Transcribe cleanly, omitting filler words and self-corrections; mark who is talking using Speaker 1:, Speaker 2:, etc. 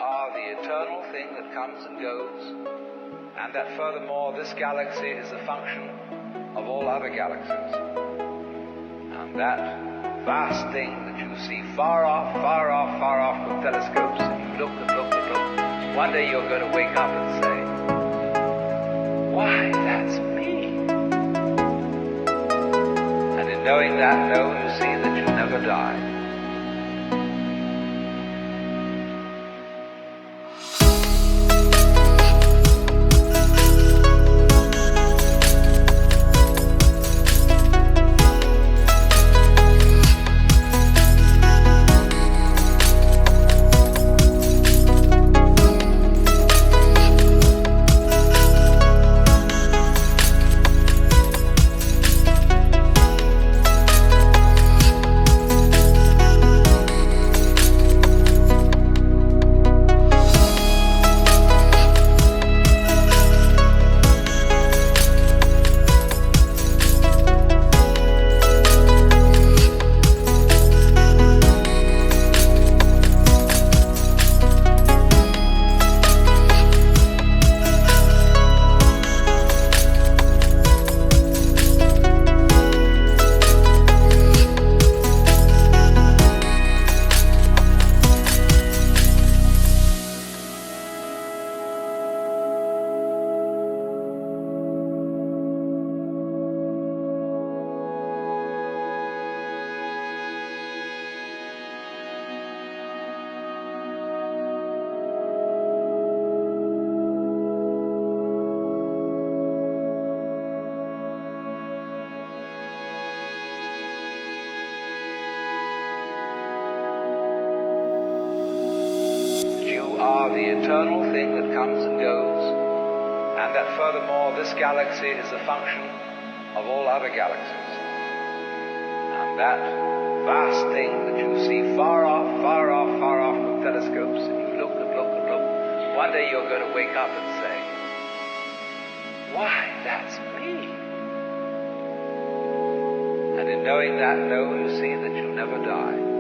Speaker 1: are the eternal thing that comes and goes, and that furthermore this galaxy is a function of all other galaxies. And that vast thing that you see far off with telescopes, and you look and look and look, one day you're going to wake up and say, why, that's me. And in knowing that, you see that you never die. Are the eternal thing that comes and goes, and that furthermore this galaxy is a function of all other galaxies. And that vast thing that you see far off with telescopes, and you look and look and look, one day you're going to wake up and say, why, that's me. And in knowing that, you see that you never die.